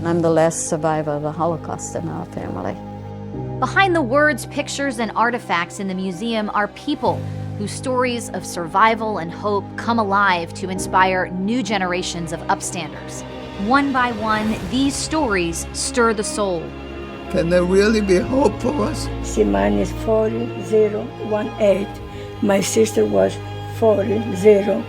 I'm the last survivor of the Holocaust in our family. Behind the words, pictures, and artifacts in the museum are people whose stories of survival and hope come alive to inspire new generations of upstanders. One by one, these stories stir the soul. Can there really be hope for us? See, mine is 40018. My sister was 40017.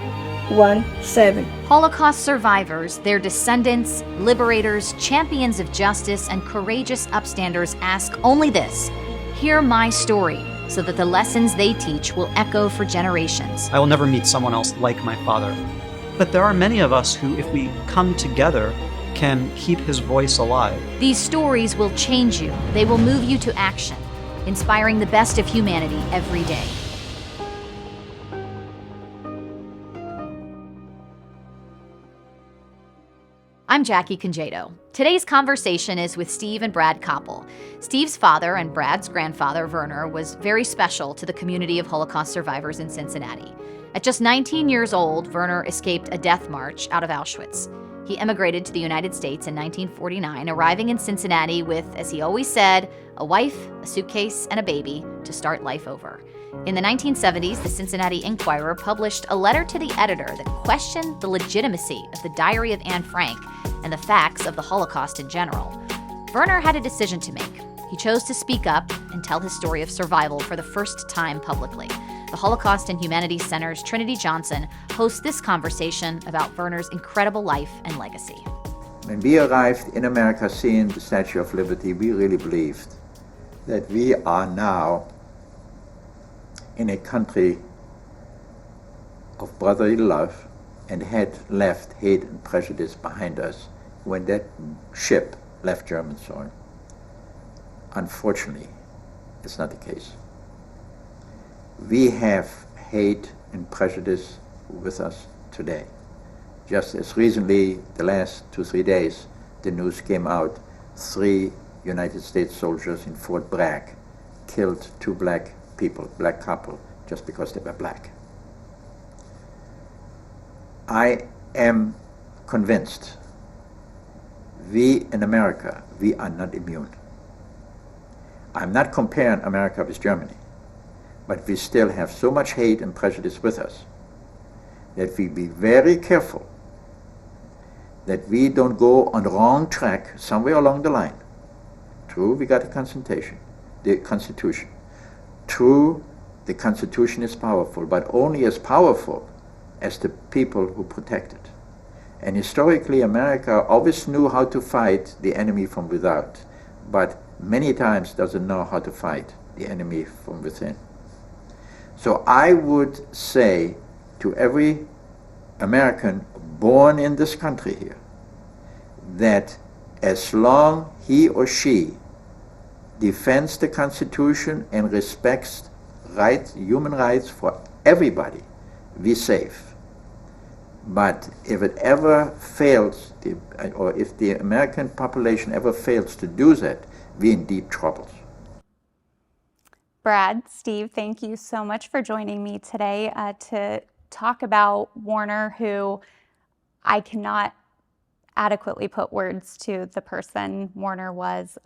Holocaust survivors, their descendants, liberators, champions of justice, and courageous upstanders ask only this: hear my story, so that the lessons they teach will echo for generations. I will never meet someone else like my father. But there are many of us who, if we come together, can keep his voice alive. These stories will change you. They will move you to action, inspiring the best of humanity every day. I'm Jackie Congedo. Today's conversation is with Steve and Brad Coppel. Steve's father and Brad's grandfather, Werner, was very special to the community of Holocaust survivors in Cincinnati. At just 19 years old, Werner escaped a death march out of Auschwitz. He emigrated to the United States in 1949, arriving in Cincinnati with, as he always said, a wife, a suitcase, and a baby to start life over. In the 1970s, the Cincinnati Enquirer published a letter to the editor that questioned the legitimacy of the Diary of Anne Frank and the facts of the Holocaust in general. Werner had a decision to make. He chose to speak up and tell his story of survival for the first time publicly. The Holocaust and Humanities Center's Trinity Johnson hosts this conversation about Werner's incredible life and legacy. When we arrived in America seeing the Statue of Liberty, we really believed that we are now in a country of brotherly love and had left hate and prejudice behind us when that ship left German soil. Unfortunately, it's not the case. We have hate and prejudice with us today. Just as recently, the last 2-3 days, the news came out, 3 United States soldiers in Fort Bragg killed 2 black people, black couple, just because they were black. I am convinced we in America, we are not immune. I'm not comparing America with Germany, but we still have so much hate and prejudice with us that we be very careful that we don't go on the wrong track somewhere along the line. True, we got the Constitution. True, the Constitution is powerful, but only as powerful as the people who protect it. And historically, America always knew how to fight the enemy from without, but many times doesn't know how to fight the enemy from within. So I would say to every American born in this country here, that as long he or she defends the Constitution and respects human rights for everybody, we're safe. But if it ever fails, or if the American population ever fails to do that, we're in deep troubles. Brad, Steve, thank you so much for joining me today to talk about Werner, who I cannot adequately put words to the person Werner was,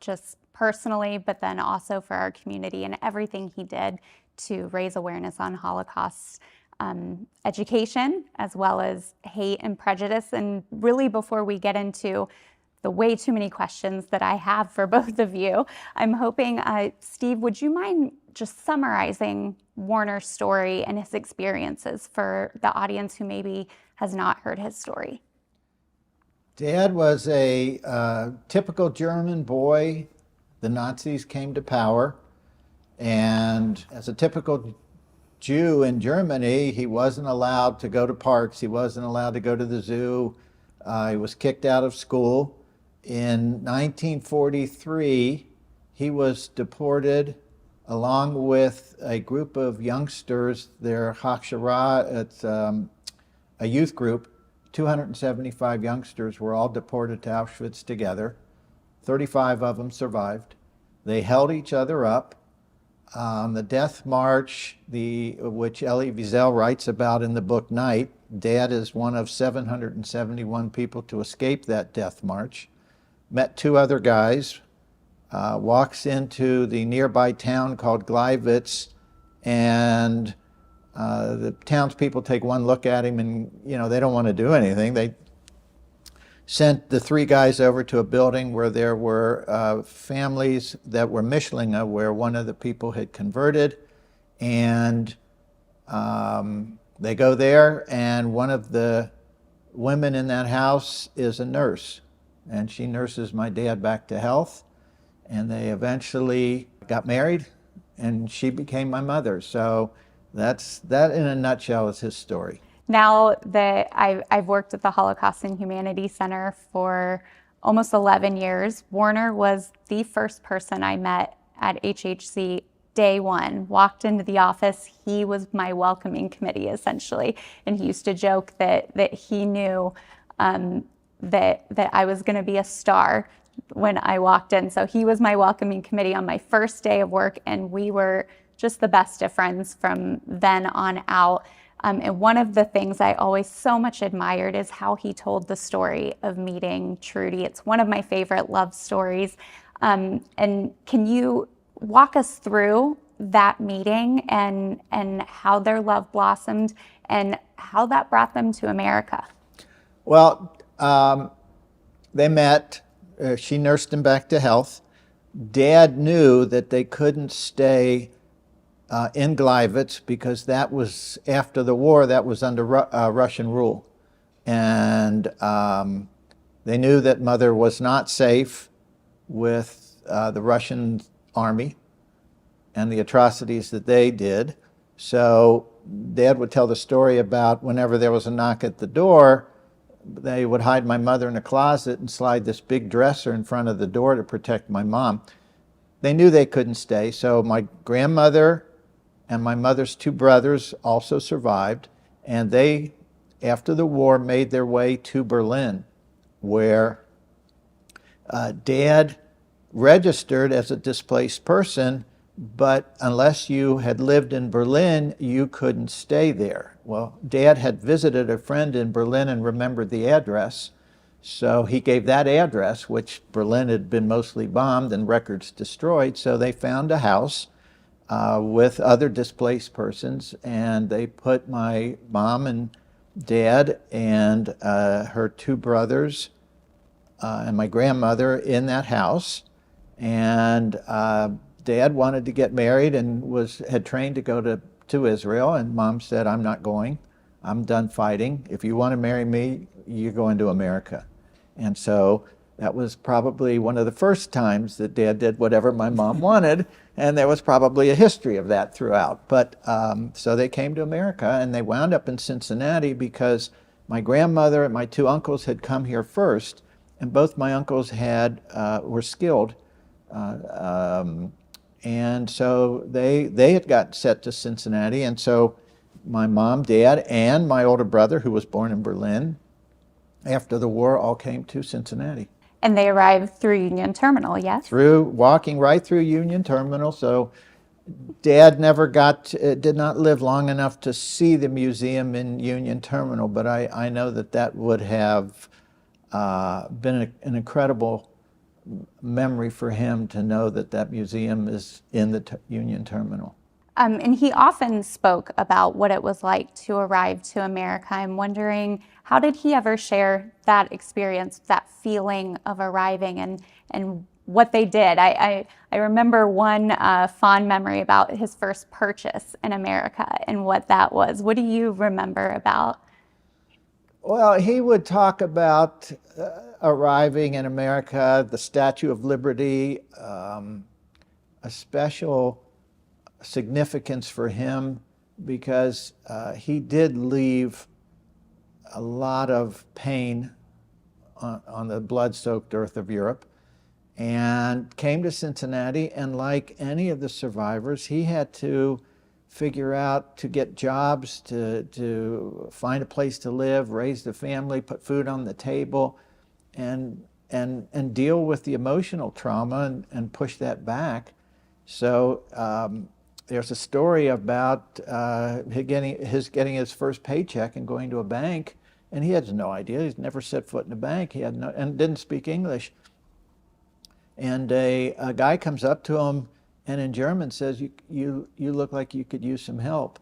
just personally, but then also for our community and everything he did to raise awareness on Holocaust education, as well as hate and prejudice. And really, before we get into the way too many questions that I have for both of you, I'm hoping, Steve, would you mind just summarizing Werner's story and his experiences for the audience who maybe has not heard his story? Dad was a typical German boy. The Nazis came to power, and as a typical Jew in Germany, he wasn't allowed to go to parks, he wasn't allowed to go to the zoo, he was kicked out of school. In 1943, he was deported along with a group of youngsters, their Hochschule, it's a youth group. 275 youngsters were all deported to Auschwitz together. 35 of them survived. They held each other up. The death march, which Elie Wiesel writes about in the book Night, Dad is one of 771 people to escape that death march. Met two other guys, walks into the nearby town called Gleiwitz, and the townspeople take one look at him and, they don't want to do anything. They sent the three guys over to a building where there were families that were Mishlinga, where one of the people had converted, and they go there, and one of the women in that house is a nurse, and she nurses my dad back to health, and they eventually got married, and she became my mother. So that in a nutshell is his story. Now that I've worked at the Holocaust and Humanity Center for almost 11 years, Werner was the first person I met at HHC day one. Walked into the office, he was my welcoming committee essentially, and he used to joke that he knew that I was going to be a star when I walked in. So he was my welcoming committee on my first day of work, and we were just the best of friends from then on out. And one of the things I always so much admired is how he told the story of meeting Trudy. It's one of my favorite love stories. And can you walk us through that meeting and how their love blossomed and how that brought them to America? Well, they met. She nursed him back to health. Dad knew that they couldn't stay in Gleiwitz because that was, after the war, that was under Russian rule. And they knew that Mother was not safe with the Russian army and the atrocities that they did. So Dad would tell the story about whenever there was a knock at the door, they would hide my mother in a closet and slide this big dresser in front of the door to protect my mom. They knew they couldn't stay, so my grandmother and my mother's two brothers also survived, and they, after the war, made their way to Berlin, where Dad registered as a displaced person, but unless you had lived in Berlin, you couldn't stay there. Well, Dad had visited a friend in Berlin and remembered the address, so he gave that address, which Berlin had been mostly bombed and records destroyed, so they found a house with other displaced persons, and they put my mom and Dad and her two brothers and my grandmother in that house. And Dad wanted to get married and had trained to go to Israel, and Mom said, "I'm not going. I'm done fighting. If you want to marry me, you're going to America." And so that was probably one of the first times that Dad did whatever my mom wanted, and there was probably a history of that throughout. But so they came to America, and they wound up in Cincinnati because my grandmother and my two uncles had come here first, and both my uncles were skilled. And so they had got set to Cincinnati, and so my mom, Dad, and my older brother, who was born in Berlin, after the war, all came to Cincinnati. And they arrived through Union Terminal, yes? Walking right through Union Terminal. So Dad did not live long enough to see the museum in Union Terminal, but I know that would have been an incredible memory for him to know that museum is in the Union Terminal. And he often spoke about what it was like to arrive to America. I'm wondering, how did he ever share that experience, that feeling of arriving and what they did? I remember one fond memory about his first purchase in America and what that was. What do you remember about? Well, he would talk about arriving in America, the Statue of Liberty, a special significance for him because he did leave a lot of pain on the blood-soaked earth of Europe and came to Cincinnati, and like any of the survivors, he had to figure out to get jobs, to find a place to live, raise the family, put food on the table, and deal with the emotional trauma and push that back. So there's a story about getting his first paycheck and going to a bank, and he had no idea. He's never set foot in a bank. He had and didn't speak English. And a guy comes up to him and in German says, you look like you could use some help.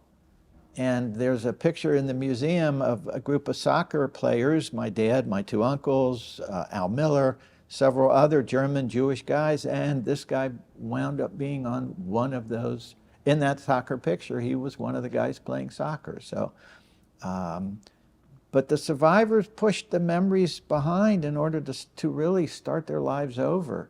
And there's a picture in the museum of a group of soccer players, my dad, my two uncles, Al Miller, several other German Jewish guys, and this guy wound up being on one of those. In that soccer picture, he was one of the guys playing soccer. So, but the survivors pushed the memories behind in order to really start their lives over.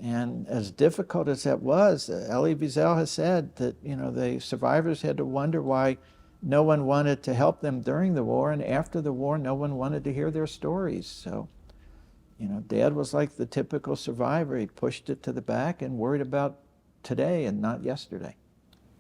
And as difficult as that was, Elie Wiesel has said that, the survivors had to wonder why no one wanted to help them during the war, and after the war, no one wanted to hear their stories. So, Dad was like the typical survivor. He pushed it to the back and worried about today and not yesterday.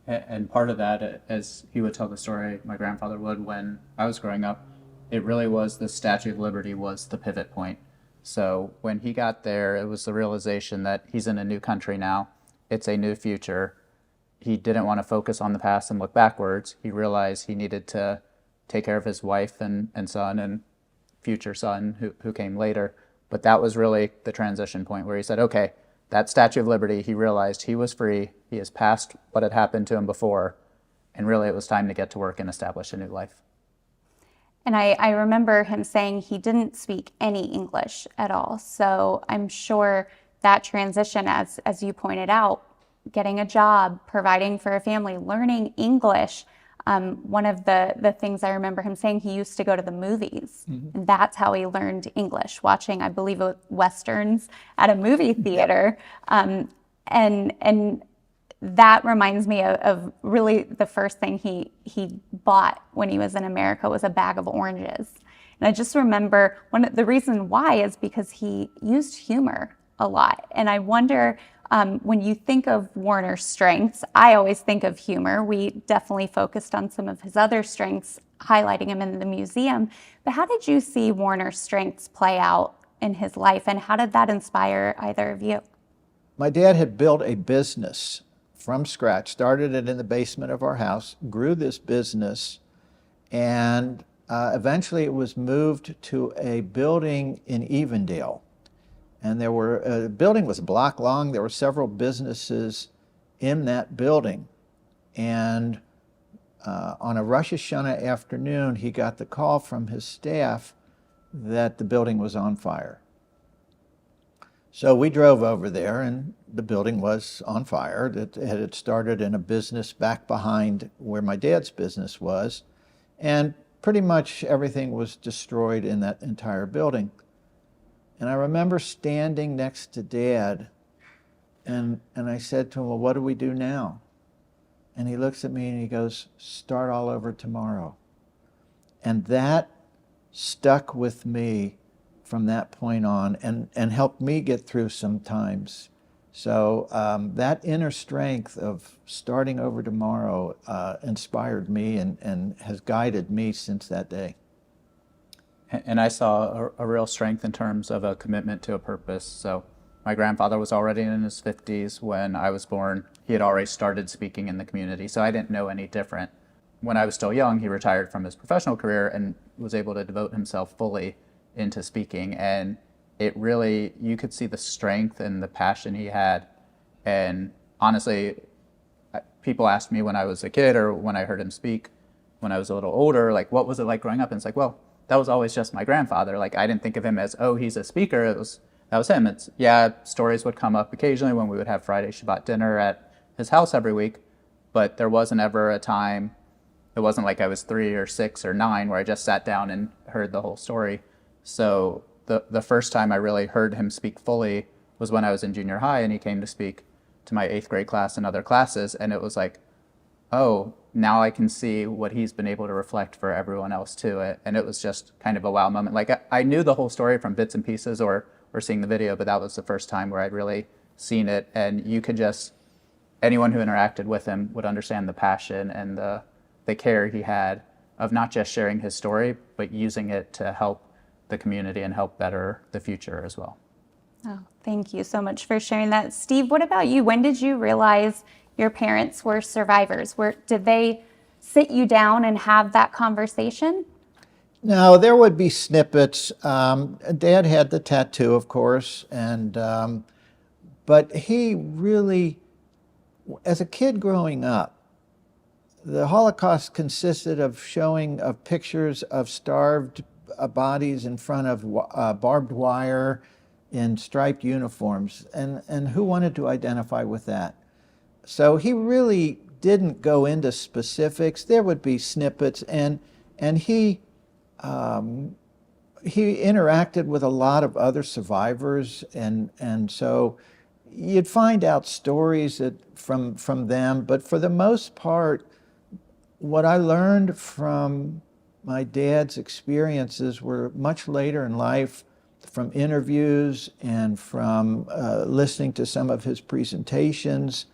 And part of that, as he would tell the story, my grandfather would, when I was growing up, it really was the Statue of Liberty was the pivot point. So when he got there, it was the realization that he's in a new country now. It's a new future. He didn't want to focus on the past and look backwards. He realized he needed to take care of his wife and son and future son who came later. But that was really the transition point where he said, okay, that Statue of Liberty, he realized he was free. He has passed what had happened to him before. And really it was time to get to work and establish a new life. And I remember him saying he didn't speak any English at all. So I'm sure that transition, as you pointed out, getting a job, providing for a family, learning English. One of the things I remember him saying, he used to go to the movies. Mm-hmm. And that's how he learned English, watching, I believe, Westerns at a movie theater. And that reminds me of really the first thing he bought when he was in America was a bag of oranges. And I just remember the reason why is because he used humor a lot. And I wonder, when you think of Werner's strengths, I always think of humor. We definitely focused on some of his other strengths, highlighting him in the museum. But how did you see Werner's strengths play out in his life, and how did that inspire either of you? My dad had built a business from scratch, started it in the basement of our house, grew this business, and eventually it was moved to a building in Evendale. And the building was a block long. There were several businesses in that building. And on a Rosh Hashanah afternoon, he got the call from his staff that the building was on fire. So we drove over there, and the building was on fire. It had started in a business back behind where my dad's business was, and pretty much everything was destroyed in that entire building. And I remember standing next to Dad, and I said to him, well, what do we do now? And he looks at me and he goes, start all over tomorrow. And that stuck with me from that point on and helped me get through some times. So that inner strength of starting over tomorrow inspired me and has guided me since that day. And I saw a real strength in terms of a commitment to a purpose. So my grandfather was already in his 50s when I was born. He had already started speaking in the community, so I didn't know any different. When I was still young, he retired from his professional career and was able to devote himself fully into speaking. And it really, you could see the strength and the passion he had. And honestly, people asked me when I was a kid or when I heard him speak when I was a little older, like, what was it like growing up? And it's like, well, that was always just my grandfather. Like, I didn't think of him as, oh, he's a speaker. That was him. It's, yeah, stories would come up occasionally when we would have Friday Shabbat dinner at his house every week, but there wasn't ever a time, it wasn't like I was 3 or 6 or 9 where I just sat down and heard the whole story. So the first time I really heard him speak fully was when I was in junior high, and he came to speak to my 8th grade class and other classes, and it was like, oh, now I can see what he's been able to reflect for everyone else too. And it was just kind of a wow moment. Like, I knew the whole story from bits and pieces or seeing the video, but that was the first time where I'd really seen it. And you could just, anyone who interacted with him would understand the passion and the care he had of not just sharing his story, but using it to help the community and help better the future as well. Oh, thank you so much for sharing that. Steve, what about you? When did you realize your parents were survivors. Did they sit you down and have that conversation? No, there would be snippets. Dad had the tattoo, of course, but he really, as a kid growing up, the Holocaust consisted of showing of pictures of starved bodies in front of barbed wire in striped uniforms, and who wanted to identify with that? So he really didn't go into specifics. There would be snippets, and he interacted with a lot of other survivors, and so you'd find out stories from them. But for the most part, what I learned from my dad's experiences were much later in life, from interviews and from listening to some of his presentations.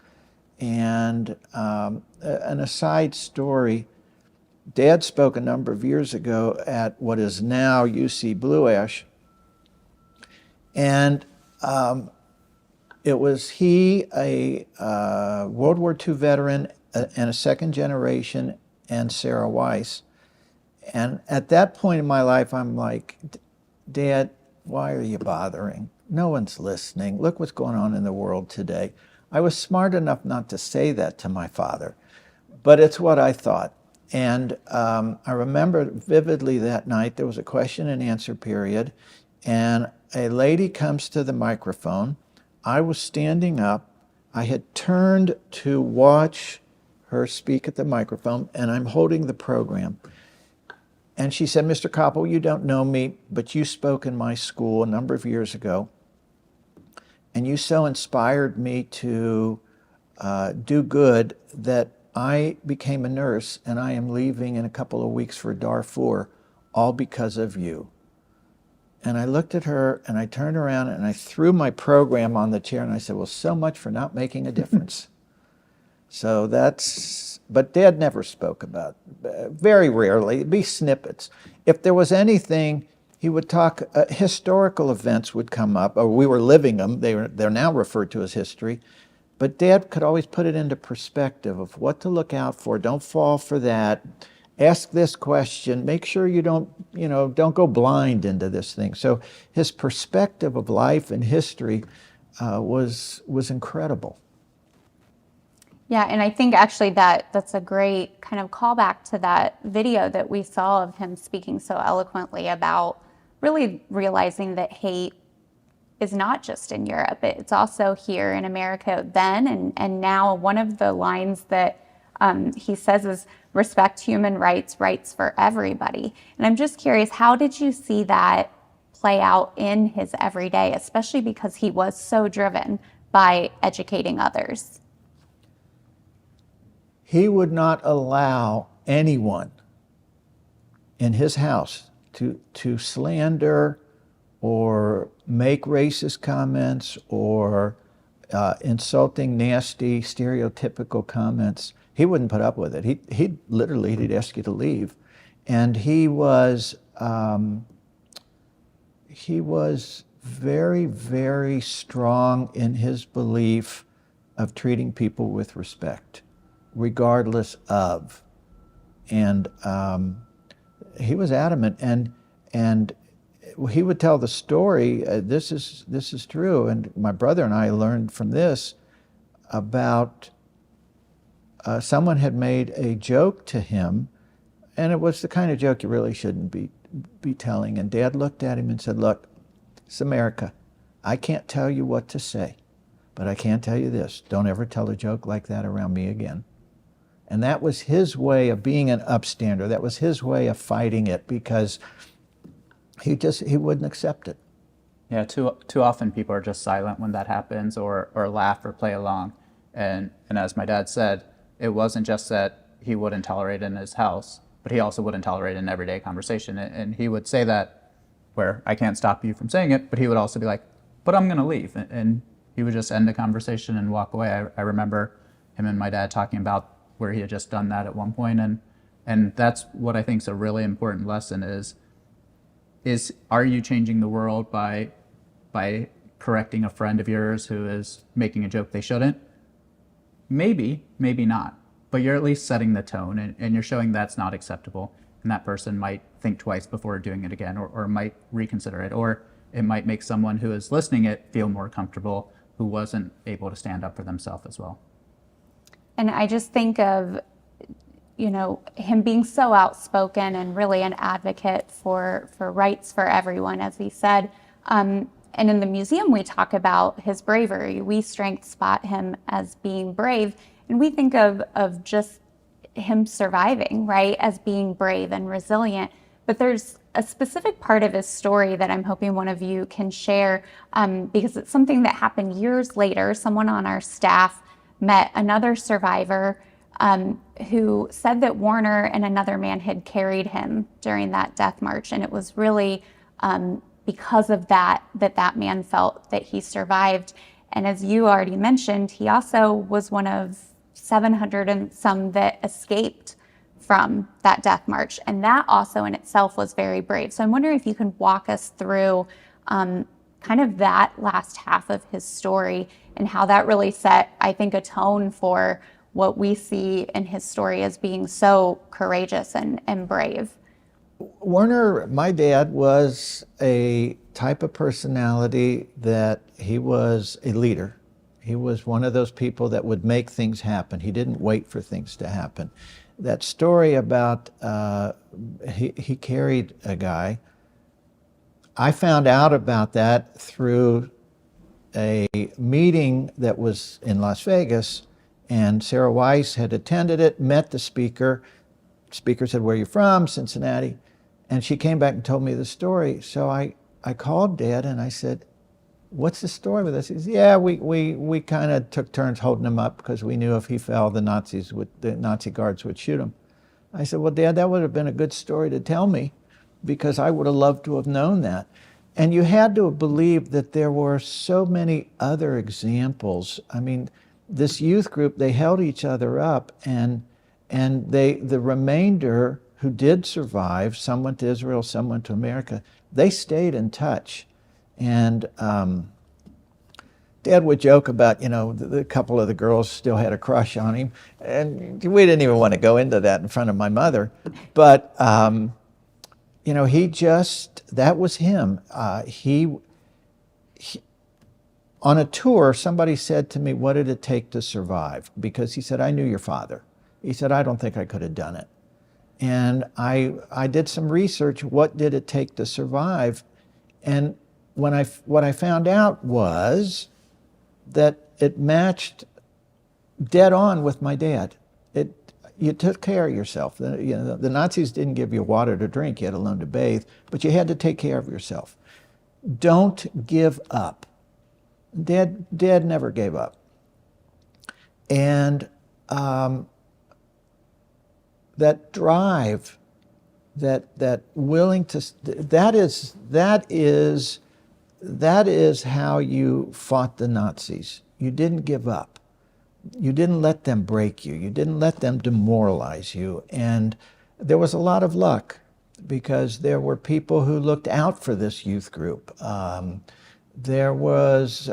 And an aside story, Dad spoke a number of years ago at what is now UC Blue Ash, and it was he, a World War II veteran and a second generation, and Sarah Weiss. And at that point in my life, I'm like, Dad, why are you bothering? No one's listening. Look what's going on in the world today. I was smart enough not to say that to my father, but it's what I thought. And I remember vividly that night, there was a question and answer period, and a lady comes to the microphone. I was standing up. I had turned to watch her speak at the microphone, and I'm holding the program. And she said, Mr. Coppel, you don't know me, but you spoke in my school a number of years ago, and you so inspired me to do good that I became a nurse, and I am leaving in a couple of weeks for Darfur, all because of you. And I looked at her, and I turned around, and I threw my program on the chair, and I said, well, so much for not making a difference. So but Dad never spoke about it. Very rarely. It'd be snippets. If there was anything, he would talk, historical events would come up, or we were living them. They're now referred to as history. But Dad could always put it into perspective of what to look out for. Don't fall for that. Ask this question. Make sure you don't go blind into this thing. So his perspective of life and history was incredible. Yeah, and I think actually that's a great kind of callback to that video that we saw of him speaking so eloquently about really realizing that hate is not just in Europe, it's also here in America then and now. One of the lines that he says is respect human rights, rights for everybody. And I'm just curious, how did you see that play out in his everyday, especially because he was so driven by educating others? He would not allow anyone in his house to slander or make racist comments or insulting, nasty, stereotypical comments. He wouldn't put up with it. He'd ask you to leave. And he was very, very strong in his belief of treating people with respect, regardless of. And he was adamant, and he would tell the story, this is true, and my brother and I learned from this about someone had made a joke to him, and it was the kind of joke you really shouldn't be telling. And Dad looked at him and said, look, it's America. I can't tell you what to say, but I can tell you this: don't ever tell a joke like that around me again. And that was his way of being an upstander. That was his way of fighting it, because he wouldn't accept it. Yeah, too often people are just silent when that happens, or laugh or play along. And as my dad said, it wasn't just that he wouldn't tolerate it in his house, but he also wouldn't tolerate it in everyday conversation. And he would say that, where I can't stop you from saying it, but he would also be like, but I'm gonna leave. And he would just end the conversation and walk away. I remember him and my dad talking about where he had just done that at one point. And that's what I think is a really important lesson is are you changing the world by correcting a friend of yours who is making a joke they shouldn't? maybe not, but you're at least setting the tone, and you're showing that's not acceptable, and that person might think twice before doing it again, or might reconsider it, or it might make someone who is listening it feel more comfortable, who wasn't able to stand up for themselves as well. And I just think of, him being so outspoken and really an advocate for rights for everyone, as he said. And in the museum, we talk about his bravery. We strength spot him as being brave. And we think of just him surviving, right, as being brave and resilient. But there's a specific part of his story that I'm hoping one of you can share, because it's something that happened years later. Someone on our staff met another survivor who said that Werner and another man had carried him during that death march. And it was really because of that man felt that he survived. And as you already mentioned, he also was one of 700 and some that escaped from that death march. And that also in itself was very brave. So I'm wondering if you can walk us through kind of that last half of his story and how that really set, I think, a tone for what we see in his story as being so courageous and brave. Werner, my dad, was a type of personality that he was a leader. He was one of those people that would make things happen. He didn't wait for things to happen. That story about he carried a guy, I found out about that through a meeting that was in Las Vegas, and Sarah Weiss had attended it, met the speaker. The speaker said, "Where are you from?" "Cincinnati." And she came back and told me the story. So I called Dad and I said, "What's the story with this?" He said, "Yeah, we kind of took turns holding him up because we knew if he fell, the Nazi guards would shoot him." I said, "Well, Dad, that would have been a good story to tell me, because I would have loved to have known that." And you had to have believed that there were so many other examples. I mean, this youth group, they held each other up, and the remainder who did survive, some went to Israel, some went to America, they stayed in touch. And Dad would joke about, the couple of the girls still had a crush on him. And we didn't even want to go into that in front of my mother. But, that was him. He on a tour, somebody said to me, "What did it take to survive?" Because he said, "I knew your father." He said, "I don't think I could have done it." And I did some research. What did it take to survive? And what I found out was that it matched dead on with my dad. You took care of yourself. The Nazis didn't give you water to drink. You had to learn to bathe, but you had to take care of yourself. Don't give up. Dad never gave up. And that drive, that willing to, that is how you fought the Nazis. You didn't give up. You didn't let them break you. You didn't let them demoralize you. And there was a lot of luck, because there were people who looked out for this youth group. There was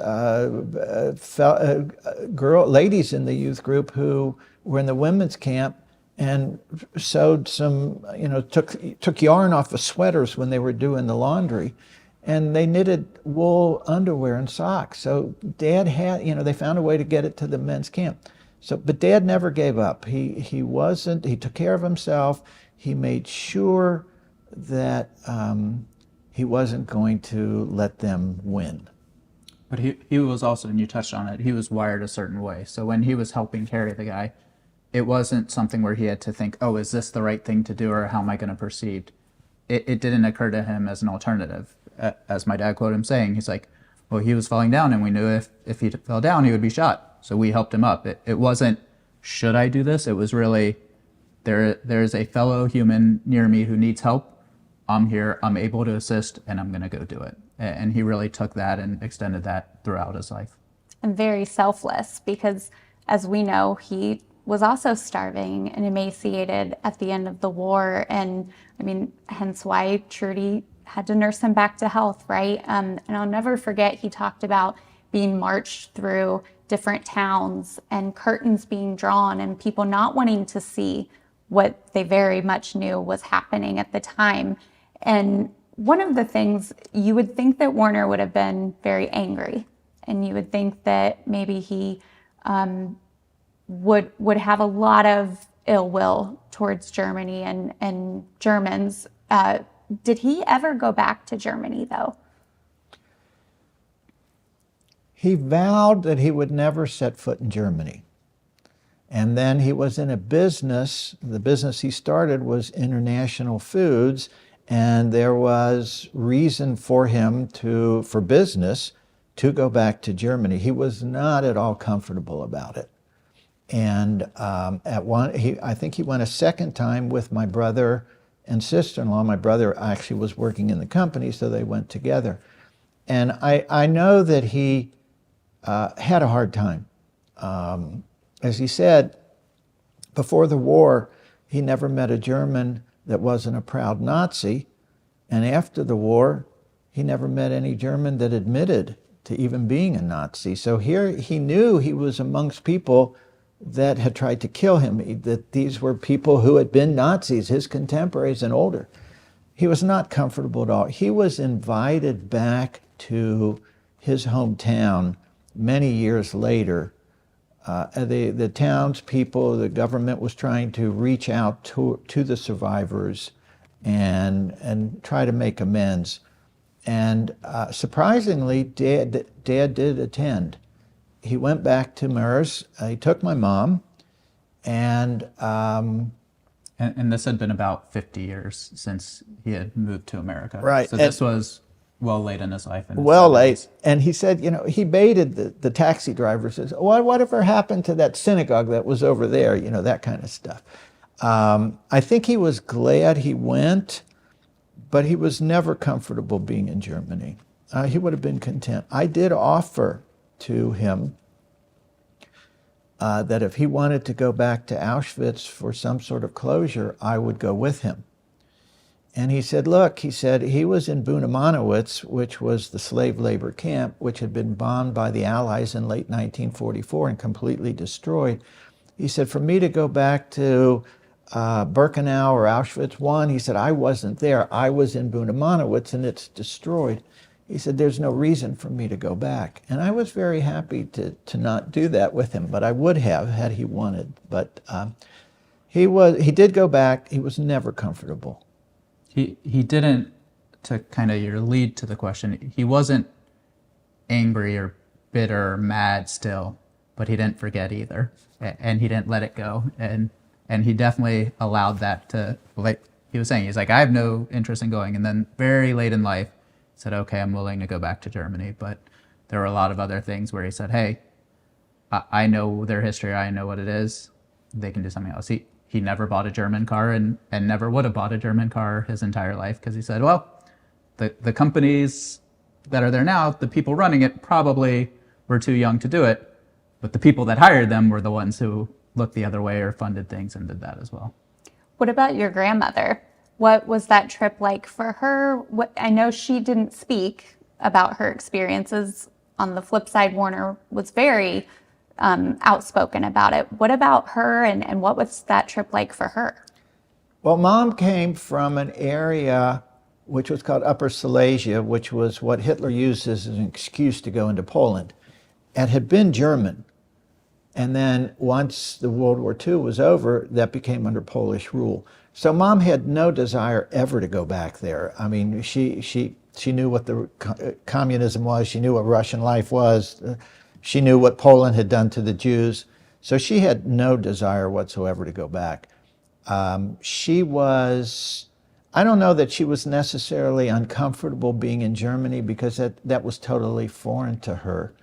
ladies in the youth group who were in the women's camp and sewed some, took yarn off of sweaters when they were doing the laundry, and they knitted wool underwear and socks. So Dad had, they found a way to get it to the men's camp. But Dad never gave up. He took care of himself. He made sure that he wasn't going to let them win. But he was also, and you touched on it, he was wired a certain way. So when he was helping carry the guy, it wasn't something where he had to think, oh, is this the right thing to do, or how am I going to proceed? It didn't occur to him as an alternative. As my dad quoted him saying, he's like, well, he was falling down, and we knew if he fell down, he would be shot. So we helped him up. It wasn't, should I do this? It was really, there's a fellow human near me who needs help. I'm here, I'm able to assist, and I'm going to go do it. And he really took that and extended that throughout his life. And very selfless, because as we know, he was also starving and emaciated at the end of the war. And I mean, hence why Trudy had to nurse him back to health, right? And I'll never forget, he talked about being marched through different towns and curtains being drawn and people not wanting to see what they very much knew was happening at the time. And one of the things, you would think that Werner would have been very angry, and you would think that maybe he would have a lot of ill will towards Germany and Germans. Did he ever go back to Germany, though? He vowed that he would never set foot in Germany. And then he was in a business. The business he started was International Foods, and there was reason for him for business to go back to Germany. He was not at all comfortable about it. And I think he went a second time with my brother and sister-in-law. My brother actually was working in the company, so they went together. And I know that he had a hard time. As he said, before the war, he never met a German that wasn't a proud Nazi. And after the war, he never met any German that admitted to even being a Nazi. So here he knew he was amongst people that had tried to kill him, that these were people who had been Nazis, his contemporaries and older. He was not comfortable at all. He was invited back to his hometown many years later. The townspeople, the government was trying to reach out to the survivors and try to make amends. And surprisingly, Dad did attend. He went back to Mers. He took my mom, and this had been about 50 years since he had moved to America. Right. So this was well late in his life. Well late. And he said, he baited the taxi driver, says, whatever happened to that synagogue that was over there, that kind of stuff. I think he was glad he went, but he was never comfortable being in Germany. He would have been content. I did offer to him that if he wanted to go back to Auschwitz for some sort of closure, I would go with him. And he said, look, he was in Bunamanowitz, which was the slave labor camp, which had been bombed by the Allies in late 1944 and completely destroyed. He said, for me to go back to Birkenau or Auschwitz I, he said, I wasn't there. I was in Bunamanowitz and it's destroyed. He said, there's no reason for me to go back. And I was very happy to not do that with him, but I would have had he wanted. But he did go back. He was never comfortable. He didn't, to kind of your lead to the question, he wasn't angry or bitter or mad still, but he didn't forget either. And he didn't let it go. And he definitely allowed that to, like he was saying, he's like, I have no interest in going. And then very late in life, said, okay, I'm willing to go back to Germany. But there were a lot of other things where he said, hey, I know their history. I know what it is. They can do something else. He never bought a German car and never would have bought a German car his entire life, because he said, well, the companies that are there now, the people running it probably were too young to do it, but the people that hired them were the ones who looked the other way or funded things and did that as well. What about your grandmother? What was that trip like for her? I know she didn't speak about her experiences. On the flip side, Werner was very outspoken about it. What about her, and what was that trip like for her? Well, Mom came from an area which was called Upper Silesia, which was what Hitler used as an excuse to go into Poland, and had been German. And then once the World War II was over, that became under Polish rule. So Mom had no desire ever to go back there. I mean, she knew what the communism was. She knew what Russian life was. She knew what Poland had done to the Jews. So she had no desire whatsoever to go back. She was, I don't know that she was necessarily uncomfortable being in Germany, because that was totally foreign to her.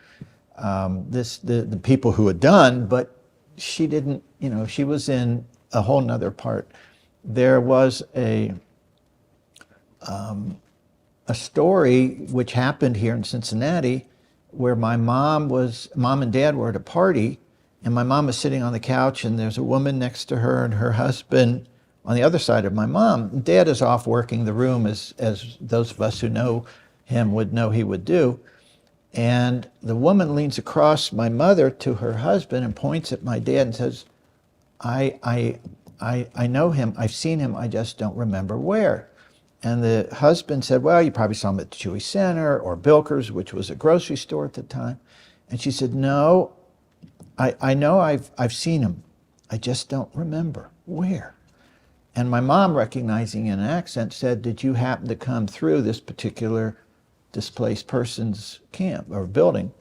The people who had done, but she didn't, she was in a whole nother part. There was a story which happened here in Cincinnati where my mom and dad were at a party, and my mom was sitting on the couch, and there's a woman next to her and her husband on the other side of my mom. Dad is off working the room, as those of us who know him would know he would do. And the woman leans across my mother to her husband and points at my dad and says, I know him, I've seen him, I just don't remember where. And the husband said, well, you probably saw him at the Jewish Center or Bilker's, which was a grocery store at the time. And she said, no, I know I've seen him, I just don't remember where. And my mom, recognizing an accent, said, did you happen to come through this particular displaced person's camp or building?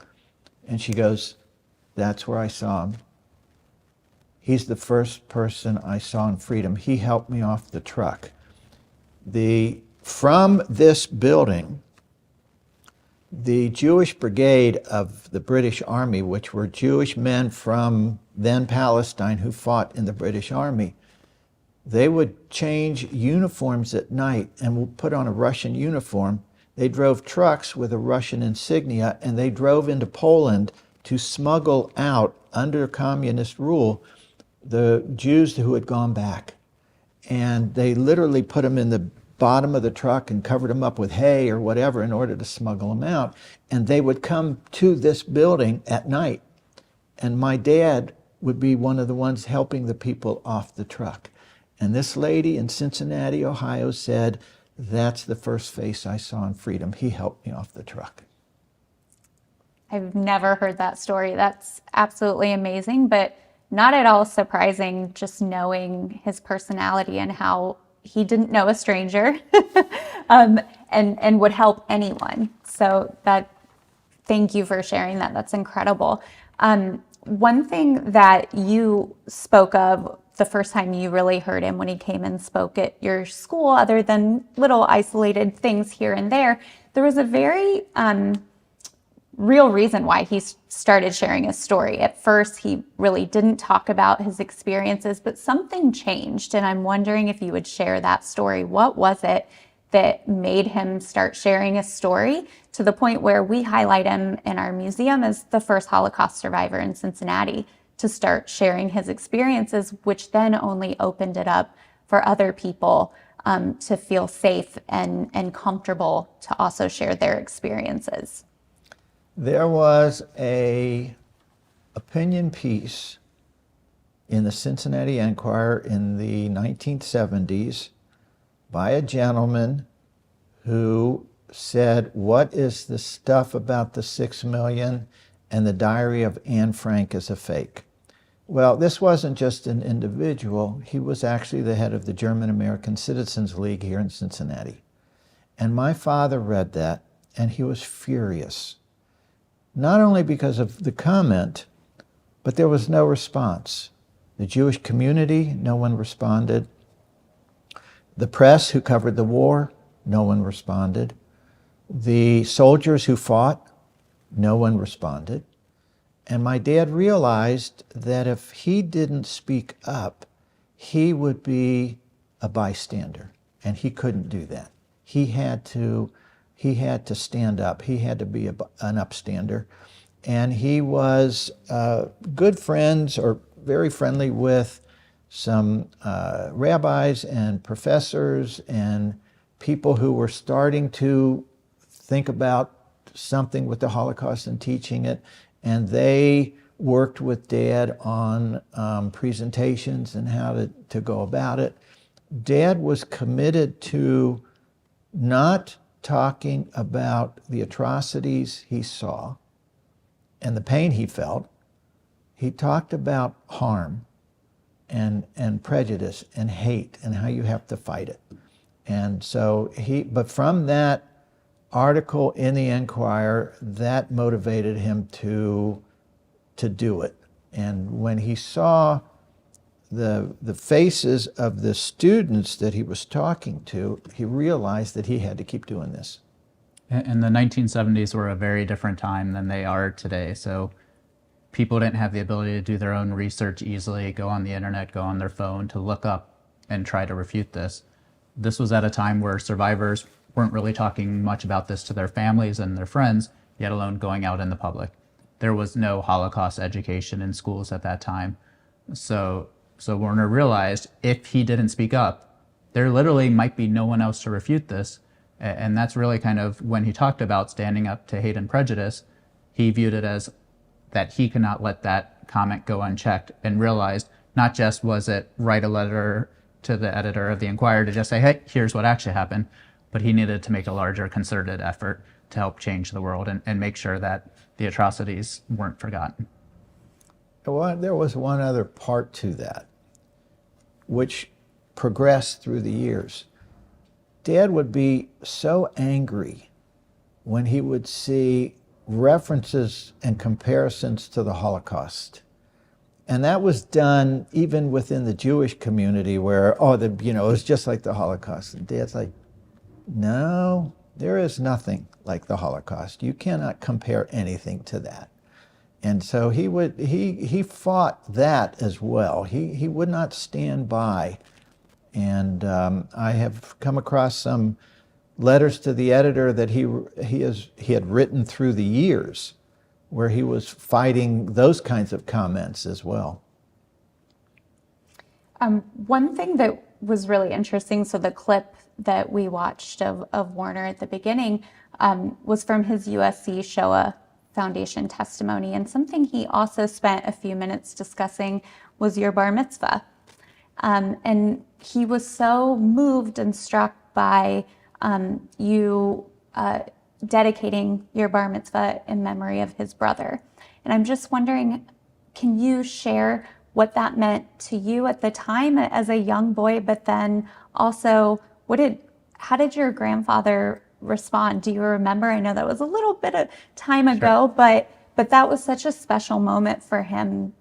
And she goes, that's where I saw him. He's the first person I saw in freedom. He helped me off the truck. From this building, the Jewish Brigade of the British Army, which were Jewish men from then Palestine who fought in the British Army, they would change uniforms at night and would put on a Russian uniform. They drove trucks with a Russian insignia, and they drove into Poland to smuggle out, under communist rule, the Jews who had gone back. And they literally put them in the bottom of the truck and covered them up with hay or whatever in order to smuggle them out. And they would come to this building at night. And my dad would be one of the ones helping the people off the truck. And this lady in Cincinnati, Ohio said, that's the first face I saw in freedom. He helped me off the truck. I've never heard that story. That's absolutely amazing, but not at all surprising, just knowing his personality and how he didn't know a stranger and would help anyone. So thank you for sharing that. That's incredible. One thing that you spoke of the first time you really heard him, when he came and spoke at your school, other than little isolated things here and there was a very real reason why he started sharing his story. At first, he really didn't talk about his experiences, but something changed. And I'm wondering if you would share that story. What was it that made him start sharing his story to the point where we highlight him in our museum as the first Holocaust survivor in Cincinnati to start sharing his experiences, which then only opened it up for other people to feel safe and comfortable to also share their experiences? There was an opinion piece in the Cincinnati Enquirer in the 1970s by a gentleman who said, what is the stuff about the 6 million and the diary of Anne Frank is a fake? Well, this wasn't just an individual. He was actually the head of the German American Citizens League here in Cincinnati. And my father read that, and he was furious. Not only because of the comment, but there was no response. The Jewish community, no one responded. The press who covered the war, no one responded. The soldiers who fought, no one responded. And my dad realized that if he didn't speak up, he would be a bystander, and he couldn't do that. He had to stand up. He had to be an upstander. And he was good friends, or very friendly, with some rabbis and professors and people who were starting to think about something with the Holocaust and teaching it. And they worked with Dad on presentations and how to go about it. Dad was committed to not talking about the atrocities he saw and the pain he felt. He talked about harm and prejudice and hate and how you have to fight it. And so but from that article in the Enquirer, that motivated him to do it. And when he saw the faces of the students that he was talking to, he realized that he had to keep doing this. And the 1970s were a very different time than they are today. So people didn't have the ability to do their own research easily, go on the internet, go on their phone to look up and try to refute this. This was at a time where survivors weren't really talking much about this to their families and their friends, yet alone going out in the public. There was no Holocaust education in schools at that time. So Werner realized if he didn't speak up, there literally might be no one else to refute this. And that's really kind of when he talked about standing up to hate and prejudice. he viewed it as that he could not let that comment go unchecked, and realized not just was it write a letter to the editor of the Inquirer to just say, hey, here's what actually happened, but he needed to make a larger concerted effort to help change the world and make sure that the atrocities weren't forgotten. Well, there was one other part to that, which progressed through the years. Dad would be so angry when he would see references and comparisons to the Holocaust. And that was done even within the Jewish community where, it was just like the Holocaust. And Dad's like, no, there is nothing like the Holocaust. You cannot compare anything to that. And so he fought that as well. He would not stand by. And I have come across some letters to the editor that he had written through the years, where he was fighting those kinds of comments as well. One thing that was really interesting, so the clip that we watched of Werner at the beginning was from his USC Shoah Foundation testimony. And something he also spent a few minutes discussing was your bar mitzvah. And he was so moved and struck by you dedicating your bar mitzvah in memory of his brother. And I'm just wondering, can you share what that meant to you at the time as a young boy, but then also how did your grandfather respond? Do you remember? I know that was a little bit of time ago, Sure. but that was such a special moment for him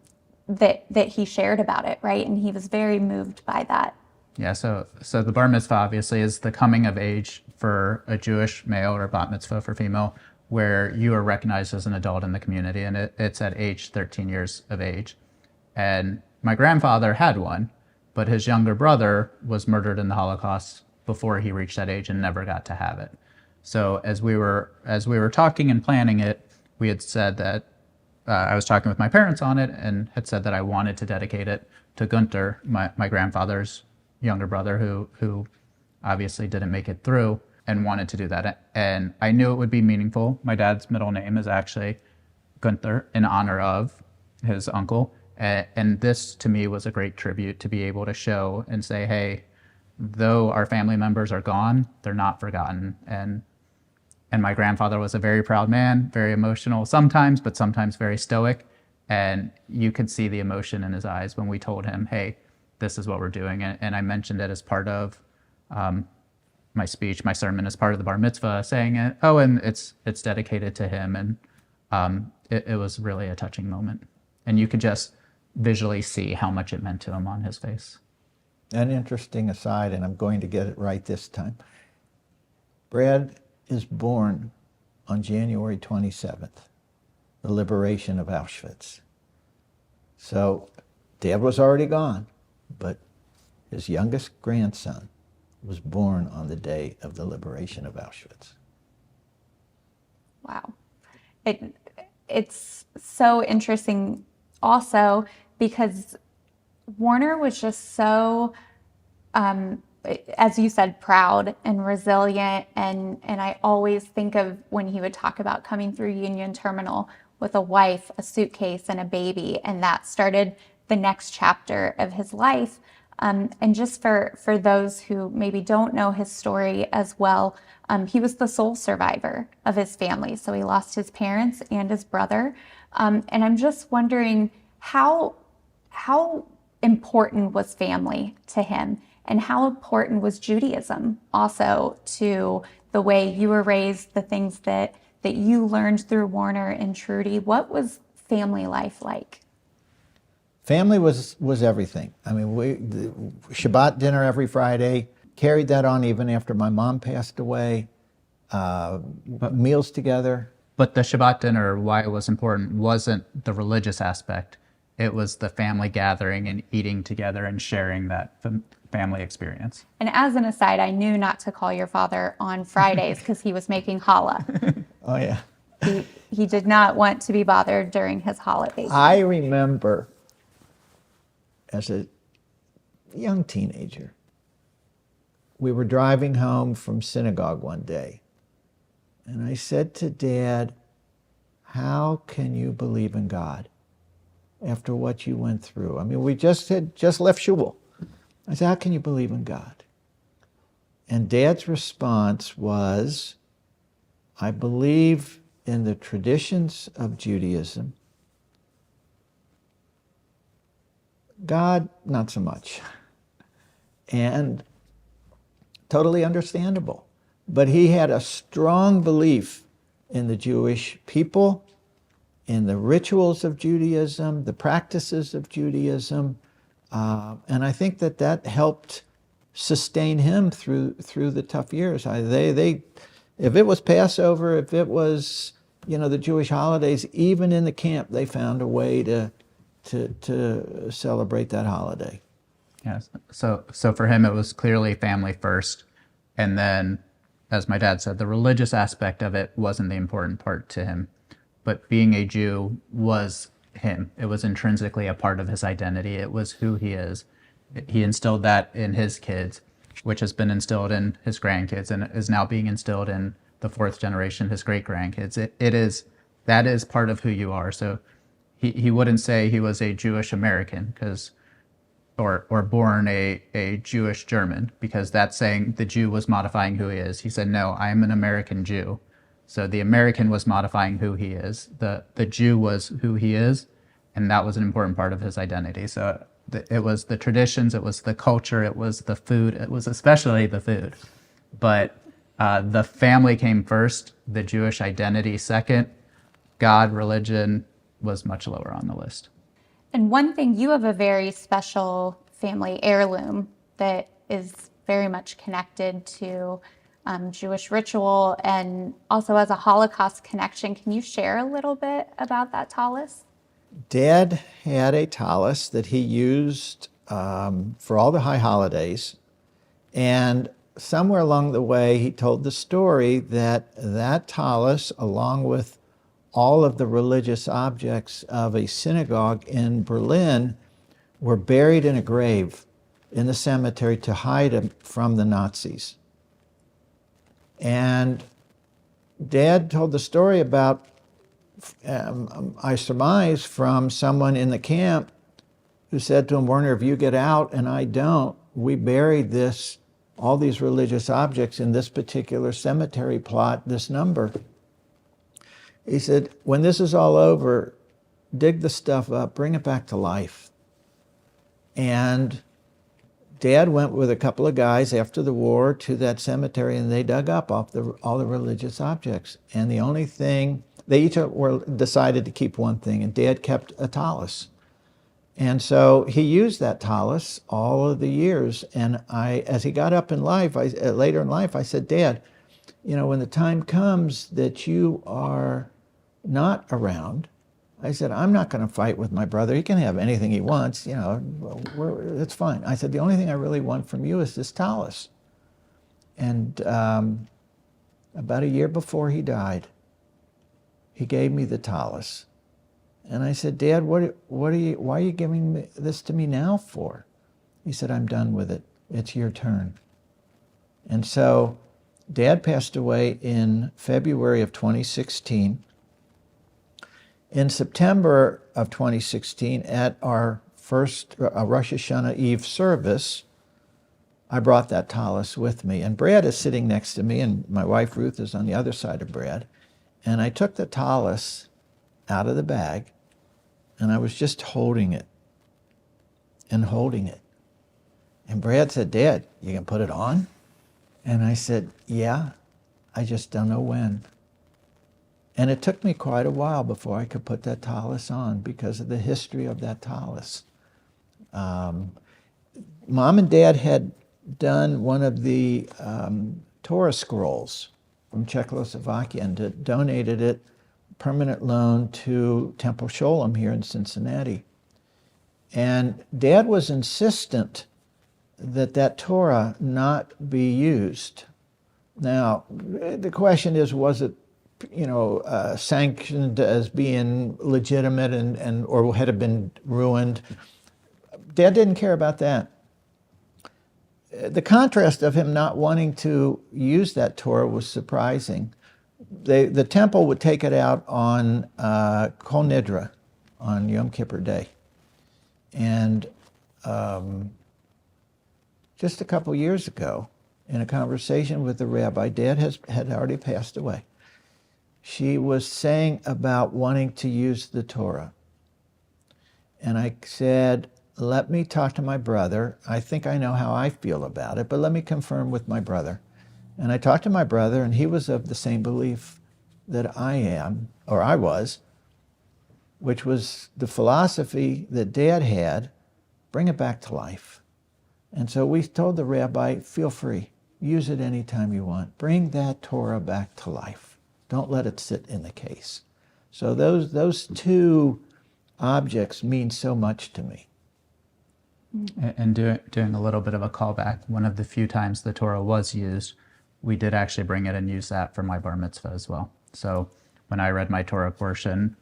that he shared about it, right? And he was very moved by that. Yeah, so the bar mitzvah obviously is the coming of age for a Jewish male, or bat mitzvah for female, where you are recognized as an adult in the community, and it's at age 13 years of age. And my grandfather had one, but his younger brother was murdered in the Holocaust before he reached that age and never got to have it. So as we were talking and planning it, we had said that I was talking with my parents on it and had said that I wanted to dedicate it to Gunther, my grandfather's younger brother, who obviously didn't make it through, and wanted to do that. And I knew it would be meaningful. My dad's middle name is actually Gunther, in honor of his uncle. And this, to me, was a great tribute to be able to show and say, hey, though our family members are gone, they're not forgotten. And my grandfather was a very proud man, very emotional sometimes, but sometimes very stoic. And you could see the emotion in his eyes when we told him, hey, this is what we're doing. And I mentioned it as part of my speech, my sermon, as part of the bar mitzvah, saying it. Oh, and it's dedicated to him. And it was really a touching moment. And you could just visually see how much it meant to him on his face. An interesting aside, and I'm going to get it right this time. Brad is born on January 27th, the liberation of Auschwitz. So Dad was already gone, but his youngest grandson was born on the day of the liberation of Auschwitz. Wow. It's so interesting also because Werner was just so, as you said, proud and resilient. And I always think of when he would talk about coming through Union Terminal with a wife, a suitcase, and a baby. And that started the next chapter of his life. And just for those who maybe don't know his story as well, he was the sole survivor of his family. So he lost his parents and his brother. And I'm just wondering how important was family to him, and how important was Judaism also to the way you were raised, the things that you learned through Werner and Trudy. What was family life like? Family was everything. I mean, the Shabbat dinner every Friday, carried that on even after my mom passed away, meals together. But the Shabbat dinner, why it was important, wasn't the religious aspect. It was the family gathering and eating together and sharing that family experience. And as an aside, I knew not to call your father on Fridays because he was making challah. Oh, yeah. He did not want to be bothered during his holidays. I remember as a young teenager, we were driving home from synagogue one day, and I said to Dad, how can you believe in God after what you went through? I mean, we just left shul. I said, how can you believe in God? And Dad's response was, I believe in the traditions of Judaism. God, not so much. And totally understandable. But he had a strong belief in the Jewish people, in the rituals of Judaism, the practices of Judaism, and I think that helped sustain him through the tough years. If it was Passover, if it was the Jewish holidays, even in the camp, they found a way to celebrate that holiday. Yes. So for him, it was clearly family first, and then, as my dad said, the religious aspect of it wasn't the important part to him, but being a Jew was him. It was intrinsically a part of his identity. It was who he is. He instilled that in his kids, which has been instilled in his grandkids and is now being instilled in the fourth generation, his great grandkids. That is part of who you are. So he wouldn't say he was a Jewish American or born a Jewish German, because that's saying the Jew was modifying who he is. He said, no, I am an American Jew. So the American was modifying who he is. The Jew was who he is, and that was an important part of his identity. So it was the traditions, it was the culture, it was the food, it was especially the food. But the family came first, the Jewish identity second, God, religion was much lower on the list. And one thing, you have a very special family heirloom that is very much connected to Jewish ritual and also has a Holocaust connection. Can you share a little bit about that tallis? Dad had a tallis that he used for all the high holidays, and somewhere along the way he told the story that tallis, along with all of the religious objects of a synagogue in Berlin, were buried in a grave in the cemetery to hide them from the Nazis. And Dad told the story about, I surmise, from someone in the camp who said to him, Werner, if you get out and I don't, we buried all these religious objects in this particular cemetery plot, this number. He said, when this is all over, dig the stuff up, bring it back to life. And Dad went with a couple of guys after the war to that cemetery, and they dug up all the religious objects. And the only thing, they each decided to keep one thing, and Dad kept a tallis. And so he used that tallis all of the years. And as he got up in life, later in life, I said, Dad, when the time comes that you are not around, I said, I'm not going to fight with my brother. He can have anything he wants, it's fine. I said, the only thing I really want from you is this tallis. And about a year before he died, he gave me the tallis. And I said, Dad, why are you giving this to me now for? He said, I'm done with it. It's your turn. And so Dad passed away in February of 2016. In September of 2016, at our first Rosh Hashanah Eve service, I brought that tallis with me. And Brad is sitting next to me, and my wife Ruth is on the other side of Brad. And I took the tallis out of the bag, and I was just holding it and holding it. And Brad said, Dad, you can put it on? And I said, yeah, I just don't know when. And it took me quite a while before I could put that tallis on because of the history of that tallis. Mom and Dad had done one of the Torah scrolls from Czechoslovakia and donated it, permanent loan, to Temple Sholem here in Cincinnati. And Dad was insistent that Torah not be used. Now, the question is, was it sanctioned as being legitimate or had it been ruined? Dad didn't care about that. The contrast of him not wanting to use that Torah was surprising. the temple would take it out on Kol Nidra, on Yom Kippur Day. And just a couple years ago, in a conversation with the rabbi, Dad had already passed away. She was saying about wanting to use the Torah. And I said, let me talk to my brother. I think I know how I feel about it, but let me confirm with my brother. And I talked to my brother, and he was of the same belief that I am, or I was, which was the philosophy that Dad had, bring it back to life. And so we told the rabbi, feel free, use it anytime you want. Bring that Torah back to life. Don't let it sit in the case. So those two objects mean so much to me. And doing a little bit of a callback, one of the few times the Torah was used, we did actually bring it and use that for my bar mitzvah as well. So when I read my Torah portion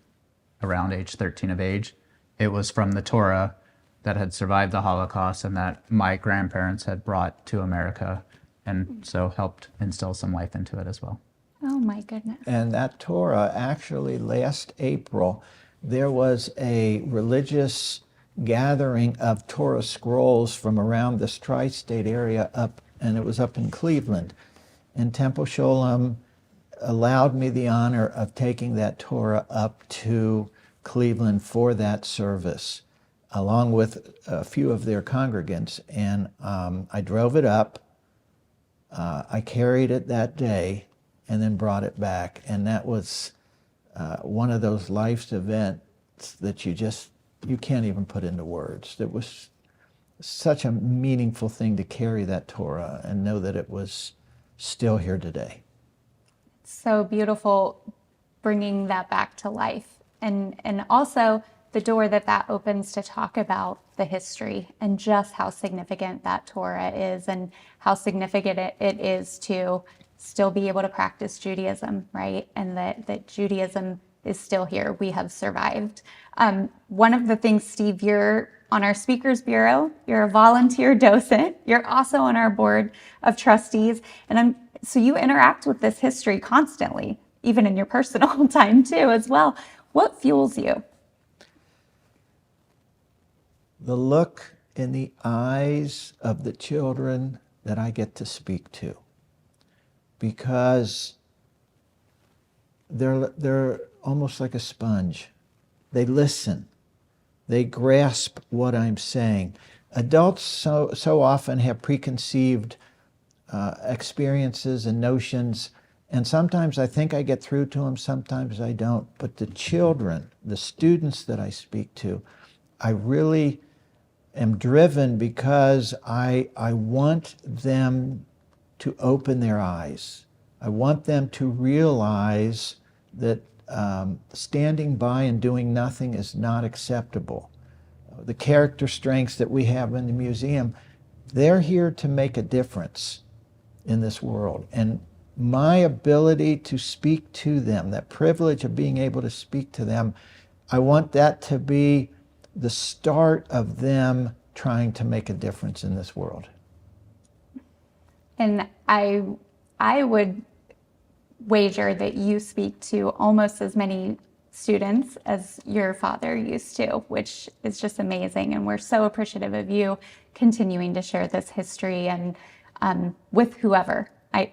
around age 13 of age, it was from the Torah that had survived the Holocaust and that my grandparents had brought to America, and so helped instill some life into it as well. Oh my goodness. And that Torah, actually last April, there was a religious gathering of Torah scrolls from around this tri-state area up, and it was up in Cleveland. And Temple Sholem allowed me the honor of taking that Torah up to Cleveland for that service, along with a few of their congregants. And I drove it up, I carried it that day, and then brought it back. And that was one of those life's events that you can't even put into words. It was such a meaningful thing to carry that Torah and know that it was still here today. So beautiful, bringing that back to life. And also the door that opens to talk about the history and just how significant that Torah is, and how significant it is to still be able to practice Judaism, right? And that Judaism is still here. We have survived. One of the things, Steve, you're on our Speakers Bureau, you're a volunteer docent, you're also on our board of trustees, and so you interact with this history constantly, even in your personal time too as well. What fuels you? The look in the eyes of the children that I get to speak to, because they're almost like a sponge. They listen. They grasp what I'm saying. Adults so often have preconceived experiences and notions, and sometimes I think I get through to them, sometimes I don't. But the children, the students that I speak to, I really am driven because I want them to open their eyes. I want them to realize that standing by and doing nothing is not acceptable. The character strengths that we have in the museum, they're here to make a difference in this world. And my ability to speak to them, that privilege of being able to speak to them, I want that to be the start of them trying to make a difference in this world. And I would wager that you speak to almost as many students as your father used to, which is just amazing. And we're so appreciative of you continuing to share this history and with whoever,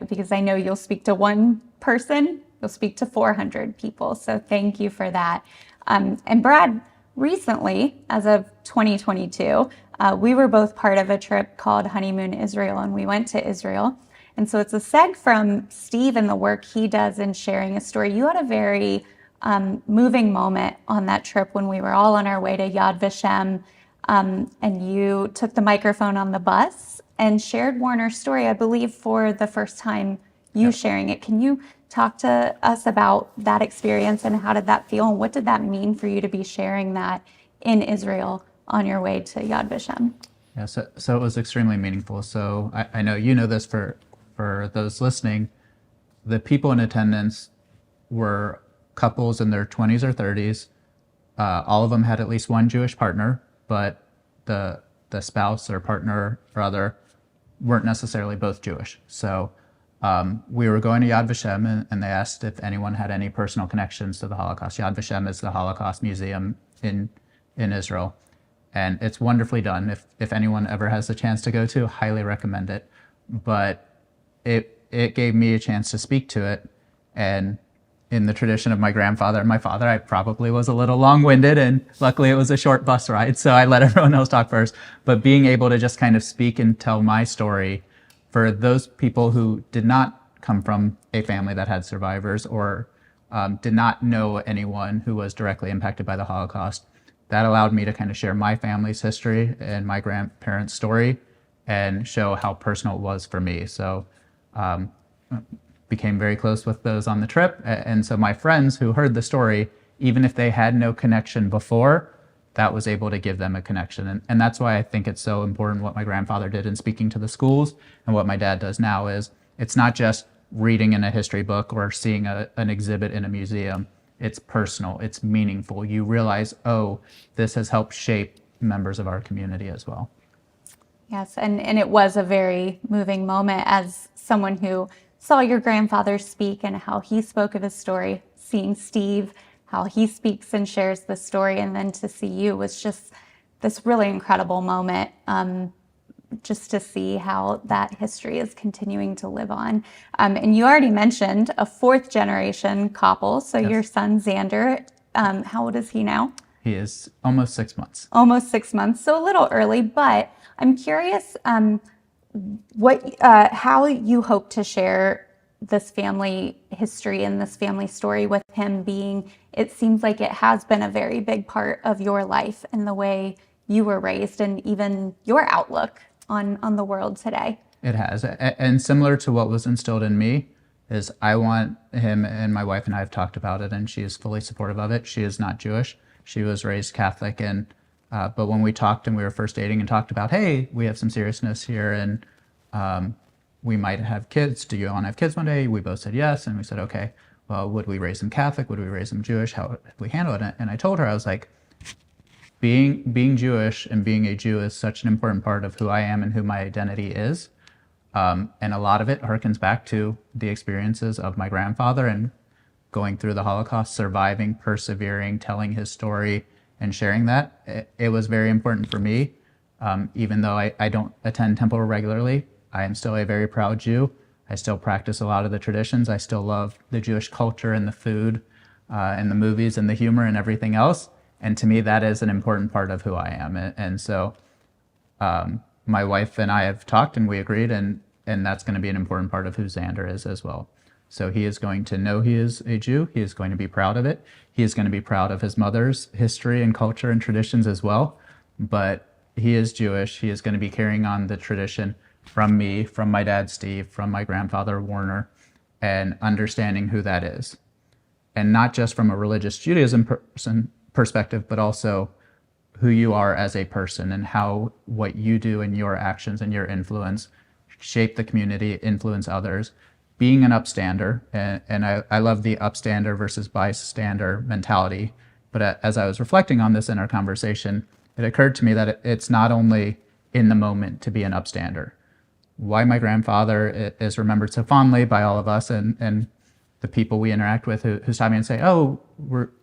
because I know you'll speak to one person, you'll speak to 400 people. So thank you for that. And Brad, recently, as of 2022, we were both part of a trip called Honeymoon Israel, and we went to Israel. And so it's a seg from Steve and the work he does in sharing a story. You had a very moving moment on that trip when we were all on our way to Yad Vashem, and you took the microphone on the bus and shared Werner's story, I believe, for the first time sharing it. Can you talk to us about that experience and how did that feel, and what did that mean for you to be sharing that in Israel on your way to Yad Vashem? Yeah, so it was extremely meaningful. So I know you know this, for those listening, the people in attendance were couples in their 20s or 30s. All of them had at least one Jewish partner, but the spouse or partner or other weren't necessarily both Jewish. So We were going to Yad Vashem, and they asked if anyone had any personal connections to the Holocaust. Yad Vashem is the Holocaust Museum in Israel, and it's wonderfully done. If anyone ever has the chance to go to, highly recommend it. But it gave me a chance to speak to it, and in the tradition of my grandfather and my father, I probably was a little long-winded, and luckily it was a short bus ride, so I let everyone else talk first. But being able to just kind of speak and tell my story for those people who did not come from a family that had survivors or did not know anyone who was directly impacted by the Holocaust, that allowed me to kind of share my family's history and my grandparents' story and show how personal it was for me. So became very close with those on the trip. And so my friends who heard the story, even if they had no connection before, that was able to give them a connection. And that's why I think it's so important what my grandfather did in speaking to the schools, and what my dad does now is it's not just reading in a history book or seeing an exhibit in a museum. It's personal, it's meaningful. You realize, oh, this has helped shape members of our community as well. Yes, and it was a very moving moment as someone who saw your grandfather speak and how he spoke of his story, seeing Steve, how he speaks and shares the story, and then to see you was just this really incredible moment, just to see how that history is continuing to live on. And you already mentioned a fourth generation Coppel, so Yes. your son Xander, how old is he now? He is almost 6 months. Almost 6 months, so a little early, but I'm curious how you hope to share this family history and this family story with him, being it seems like it has been a very big part of your life and the way you were raised and even your outlook on the world today. It has. And similar to what was instilled in me is I want him, and my wife and I have talked about it, and she is fully supportive of it. She is not Jewish. She was raised Catholic, and but when we talked and we were first dating and talked about, hey, we have some seriousness here and we might have kids. Do you want to have kids one day? We both said yes. And we said, okay, well, would we raise them Catholic? Would we raise them Jewish? How would we handle it? And I told her, I was like, being Jewish and being a Jew is such an important part of who I am and who my identity is. And a lot of it harkens back to the experiences of my grandfather and going through the Holocaust, surviving, persevering, telling his story, and sharing that. It was very important for me. Even though I don't attend temple regularly, I am still a very proud Jew. I still practice a lot of the traditions. I still love the Jewish culture and the food and the movies and the humor and everything else. And to me, that is an important part of who I am. And so my wife and I have talked and we agreed, and that's going to be an important part of who Xander is as well. So he is going to know he is a Jew. He is going to be proud of it. He is going to be proud of his mother's history and culture and traditions as well. But he is Jewish. He is going to be carrying on the tradition from me, from my dad, Steve, from my grandfather, Werner, and understanding who that is. And not just from a religious Judaism perspective, but also who you are as a person and how what you do and your actions and your influence shape the community, influence others. Being an upstander, and I love the upstander versus bystander mentality, but as I was reflecting on this in our conversation, it occurred to me that it's not only in the moment to be an upstander. Why my grandfather is remembered so fondly by all of us and the people we interact with who stop me and say, oh,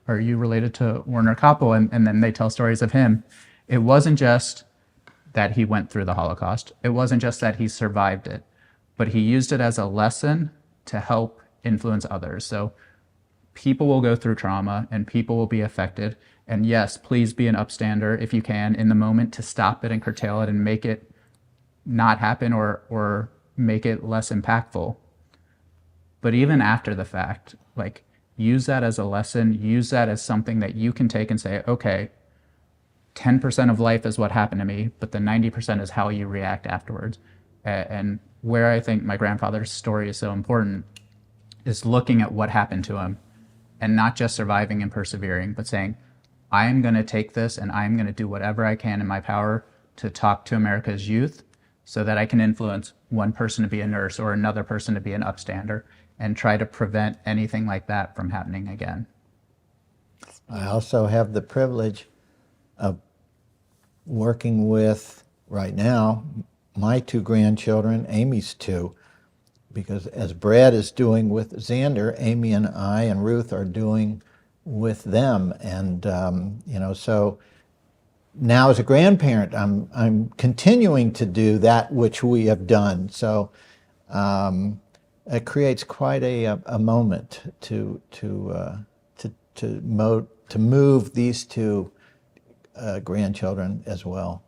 are you related to Werner Coppel? And then they tell stories of him. It wasn't just that he went through the Holocaust. It wasn't just that he survived it, but he used it as a lesson to help influence others. So people will go through trauma and people will be affected. And yes, please be an upstander if you can in the moment to stop it and curtail it and make it not happen or make it less impactful. But even after the fact, like, use that as a lesson, use that as something that you can take and say, okay, 10% of life is what happened to me, but the 90% is how you react afterwards. And where I think my grandfather's story is so important is looking at what happened to him and not just surviving and persevering, but saying, I am going to take this and I'm going to do whatever I can in my power to talk to America's youth so that I can influence one person to be a nurse or another person to be an upstander and try to prevent anything like that from happening again. I also have the privilege of working with, right now, my two grandchildren, Amy's two, because as Brad is doing with Xander, Amy and I and Ruth are doing with them. And, so now as a grandparent, I'm continuing to do that which we have done. So it creates quite a moment to move these two grandchildren as well.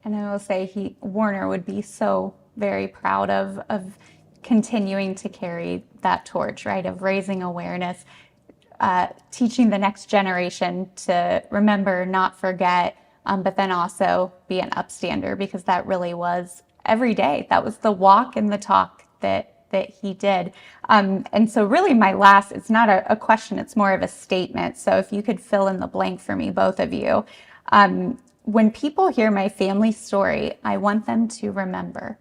And I will say Werner would be so very proud of continuing to carry that torch, right, of raising awareness, teaching the next generation to remember, not forget, but then also be an upstander, because that really was every day. That was the walk and the talk that he did. And so really it's not a question, it's more of a statement. So if you could fill in the blank for me, both of you. When people hear my family story, I want them to remember.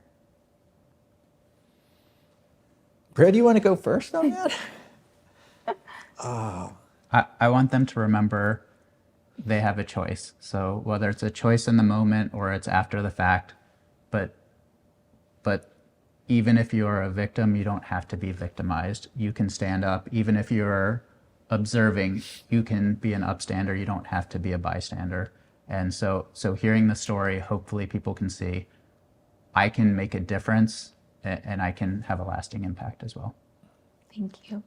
Brad, do you want to go first on that? I want them to remember they have a choice. So whether it's a choice in the moment or it's after the fact, but even if you're a victim, you don't have to be victimized. You can stand up. Even if you're observing, you can be an upstander. You don't have to be a bystander. And so hearing the story, hopefully people can see I can make a difference and I can have a lasting impact as well. Thank you.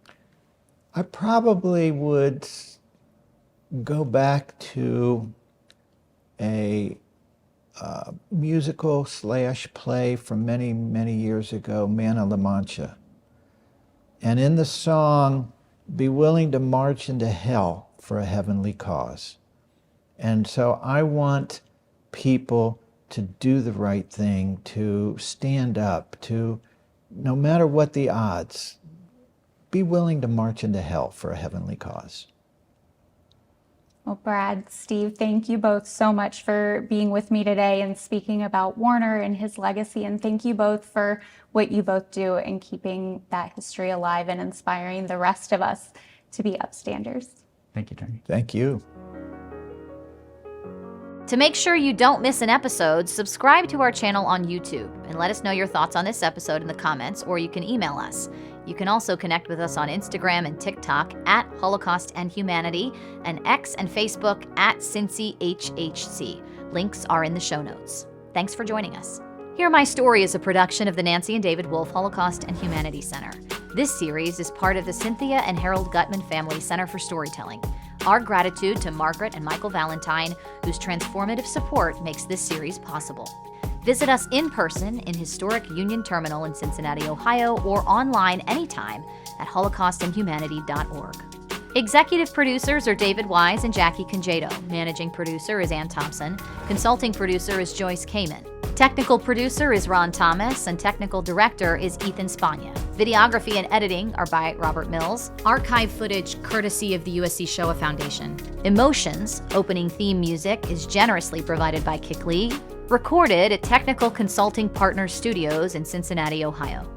I probably would go back to a musical / play from many, many years ago, Man of La Mancha. And in the song, be willing to march into hell for a heavenly cause. And so I want people to do the right thing, to stand up, to, no matter what the odds, be willing to march into hell for a heavenly cause. Well, Brad, Steve, thank you both so much for being with me today and speaking about Werner and his legacy. And thank you both for what you both do in keeping that history alive and inspiring the rest of us to be upstanders. Thank you, Trinity. Thank you. To make sure you don't miss an episode, subscribe to our channel on YouTube and let us know your thoughts on this episode in the comments, or you can email us. You can also connect with us on Instagram and TikTok at Holocaust and Humanity, and X and Facebook at CincyHHC. Links are in the show notes. Thanks for joining us. Hear My Story is a production of the Nancy and David Wolf Holocaust and Humanity Center. This series is part of the Cynthia and Harold Gutman Family Center for Storytelling. Our gratitude to Margaret and Michael Valentine, whose transformative support makes this series possible. Visit us in person in historic Union Terminal in Cincinnati, Ohio, or online anytime at holocaustandhumanity.org. Executive producers are David Wise and Jackie Congedo. Managing producer is Ann Thompson. Consulting producer is Joyce Kamen. Technical producer is Ron Thomas, and technical director is Ethan Spagna. Videography and editing are by Robert Mills. Archive footage courtesy of the USC Shoah Foundation. Emotions, opening theme music, is generously provided by Kick Lee. Recorded at Technical Consulting Partners Studios in Cincinnati, Ohio.